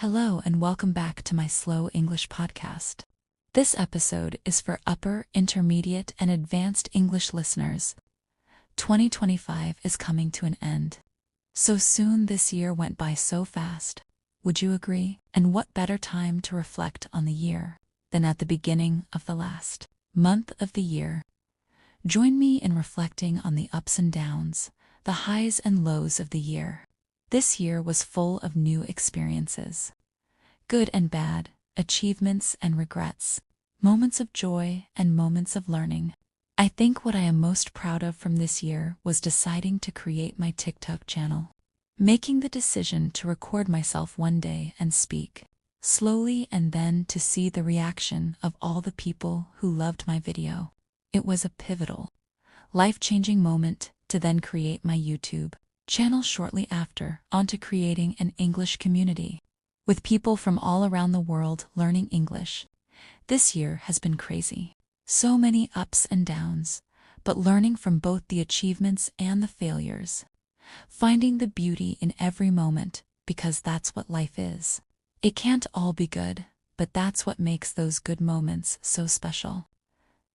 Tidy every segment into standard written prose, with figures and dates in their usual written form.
Hello and welcome back to my Slow English podcast. This episode is for upper, intermediate, and advanced English listeners. 2025 is coming to an end. So soon this year went by so fast. Would you agree? And what better time to reflect on the year than at the beginning of the last month of the year? Join me in reflecting on the ups and downs, the highs and lows of the year. This year was full of new experiences. Good and bad, achievements and regrets, moments of joy and moments of learning. I think what I am most proud of from this year was deciding to create my TikTok channel. Making the decision to record myself one day and speak slowly, and then to see the reaction of all the people who loved my video. It was a pivotal, life-changing moment to then create my YouTube channel shortly after, onto creating an English community with people from all around the world learning English. This year has been crazy. So many ups and downs, but learning from both the achievements and the failures. Finding the beauty in every moment, because that's what life is. It can't all be good, but that's what makes those good moments so special.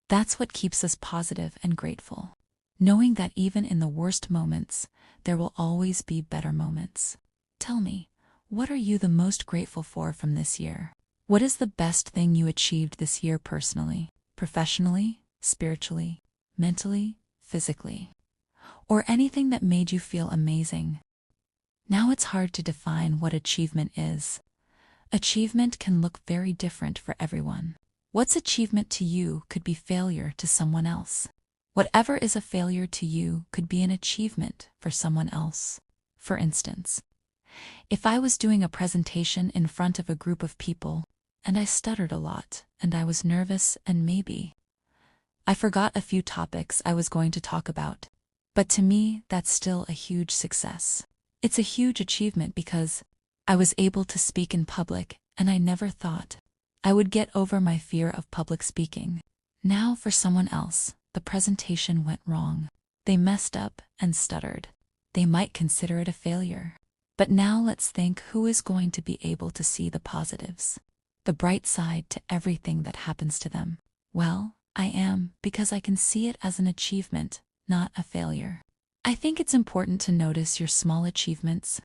That's what keeps us positive and grateful. Knowing that even in the worst moments, there will always be better moments. Tell me, what are you the most grateful for from this year? What is the best thing you achieved this year personally, professionally, spiritually, mentally, physically? Or anything that made you feel amazing? Now it's hard to define what achievement is. Achievement can look very different for everyone. What's achievement to you could be failure to someone else. Whatever is a failure to you could be an achievement for someone else. For instance, if I was doing a presentation in front of a group of people, and I stuttered a lot, and I was nervous, and maybe I forgot a few topics I was going to talk about. But to me, that's still a huge success. It's a huge achievement because I was able to speak in public, and I never thought I would get over my fear of public speaking. Now for someone else, the presentation went wrong. They messed up and stuttered. They might consider it a failure. But now let's think, who is going to be able to see the positives, the bright side to everything that happens to them? Well, I am, because I can see it as an achievement, not a failure. I think it's important to notice your small achievements.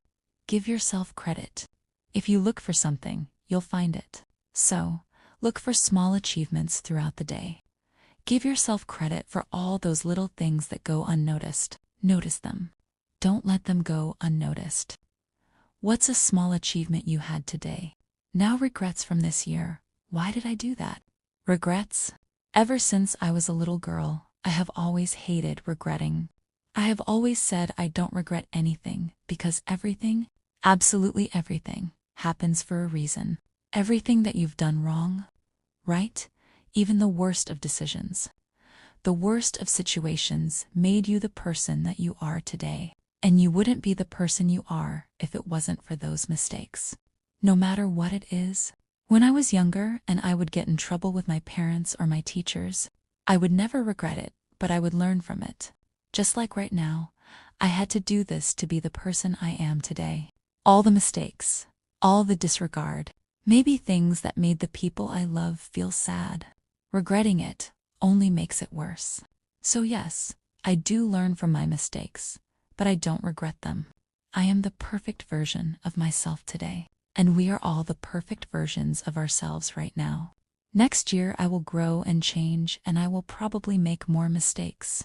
Give yourself credit. If you look for something, you'll find it. So, look for small achievements throughout the day. Give yourself credit for all those little things that go unnoticed. Notice them. Don't let them go unnoticed. What's a small achievement you had today? Now regrets from this year. Why did I do that? Regrets? Ever since I was a little girl, I have always hated regretting. I have always said I don't regret anything because everything, absolutely everything, happens for a reason. Everything that you've done wrong, right? Even the worst of decisions, the worst of situations made you the person that you are today. And you wouldn't be the person you are if it wasn't for those mistakes. No matter what it is. When I was younger and I would get in trouble with my parents or my teachers, I would never regret it, but I would learn from it. Just like right now, I had to do this to be the person I am today. All the mistakes, all the disregard, maybe things that made the people I love feel sad. Regretting it only makes it worse. So yes, I do learn from my mistakes, but I don't regret them. I am the perfect version of myself today, and we are all the perfect versions of ourselves right now. Next year I will grow and change, and I will probably make more mistakes.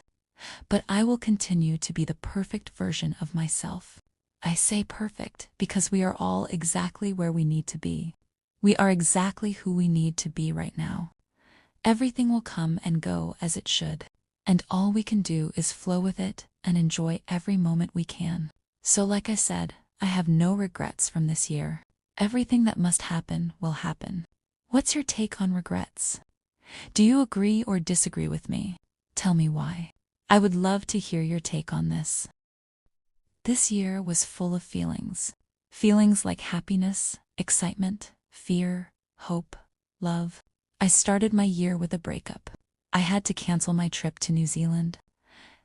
But I will continue to be the perfect version of myself. I say perfect because we are all exactly where we need to be. We are exactly who we need to be right now. Everything will come and go as it should, and all we can do is flow with it and enjoy every moment we can. So like I said, I have no regrets from this year. Everything that must happen will happen. What's your take on regrets? Do you agree or disagree with me? Tell me why. I would love to hear your take on this. This year was full of feelings. Feelings like happiness, excitement, fear, hope, love. I started my year with a breakup. I had to cancel my trip to New Zealand.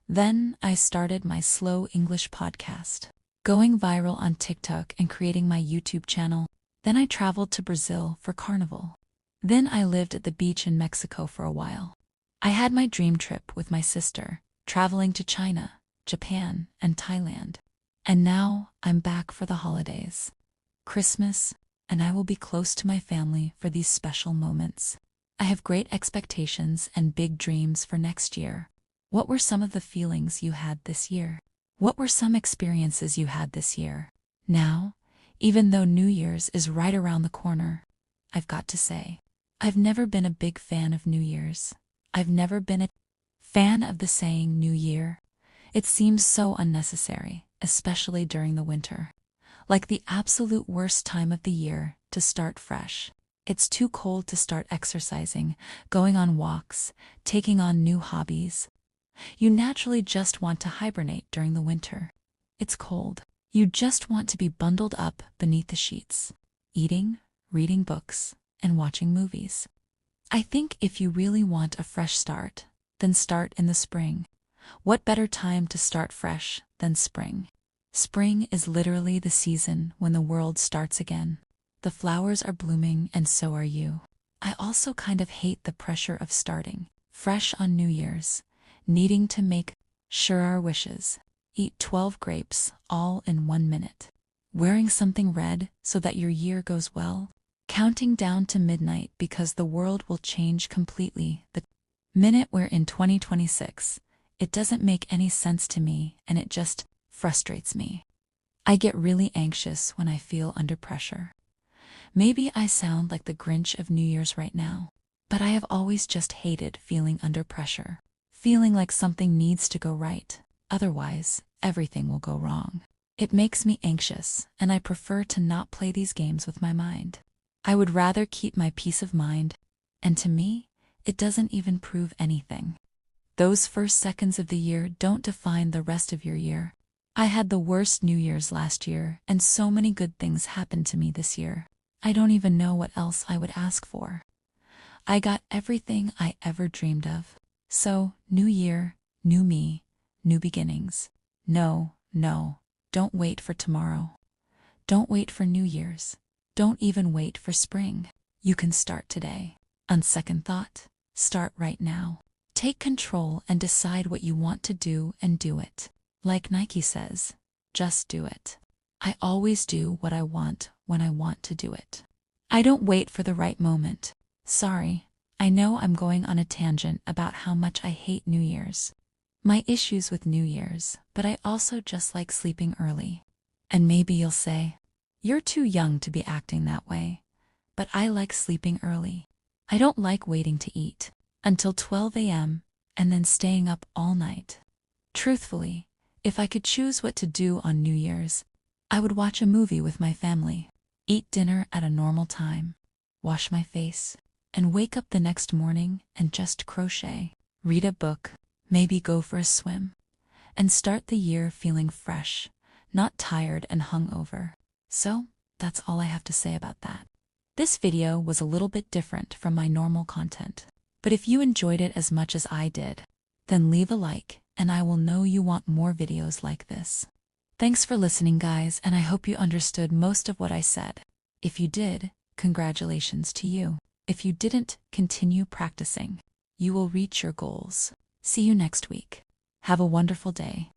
Then I started my Slow English podcast, going viral on TikTok and creating my YouTube channel. Then I traveled to Brazil for Carnival. Then I lived at the beach in Mexico for a while. I had my dream trip with my sister, traveling to China, Japan, and Thailand. And now I'm back for the holidays, Christmas, and I will be close to my family for these special moments. I have great expectations and big dreams for next year. What were some of the feelings you had this year? What were some experiences you had this year? Now, even though New Year's is right around the corner, I've got to say, I've never been a big fan of New Year's. I've never been a fan of the saying New Year. It seems so unnecessary, especially during the winter. Like the absolute worst time of the year to start fresh. It's too cold to start exercising, going on walks, taking on new hobbies. You naturally just want to hibernate during the winter. It's cold. You just want to be bundled up beneath the sheets, eating, reading books, and watching movies. I think if you really want a fresh start, then start in the spring. What better time to start fresh than spring? Spring is literally the season when the world starts again. The flowers are blooming and so are you. I also kind of hate the pressure of starting fresh on New Year's, needing to make sure our wishes, eat 12 grapes all in 1 minute, wearing something red so that your year goes well, counting down to midnight because the world will change completely the minute we're in 2026. It doesn't make any sense to me and it just frustrates me. I get really anxious when I feel under pressure. Maybe I sound like the Grinch of New Year's right now, but I have always just hated feeling under pressure, feeling like something needs to go right, otherwise everything will go wrong. It makes me anxious, and I prefer to not play these games with my mind. I would rather keep my peace of mind, and to me, it doesn't even prove anything. Those first seconds of the year don't define the rest of your year. I had the worst New Year's last year, and so many good things happened to me this year. I don't even know what else I would ask for. I got everything I ever dreamed of. So, new year, new me, new beginnings. No, don't wait for tomorrow. Don't wait for New Year's. Don't even wait for spring. You can start today. On second thought, start right now. Take control and decide what you want to do and do it. Like Nike says, just do it. I always do what I want when I want to do it. I don't wait for the right moment. Sorry, I know I'm going on a tangent about how much I hate New Year's. My issues with New Year's, but I also just like sleeping early. And maybe you'll say, you're too young to be acting that way. But I like sleeping early. I don't like waiting to eat until 12 a.m. and then staying up all night. Truthfully, if I could choose what to do on New Year's, I would watch a movie with my family, eat dinner at a normal time, wash my face, and wake up the next morning and just crochet, read a book, maybe go for a swim, and start the year feeling fresh, not tired and hungover. So, that's all I have to say about that. This video was a little bit different from my normal content, but if you enjoyed it as much as I did, then leave a like and I will know you want more videos like this. Thanks for listening, guys, and I hope you understood most of what I said. If you did, congratulations to you. If you didn't, continue practicing. You will reach your goals. See you next week. Have a wonderful day.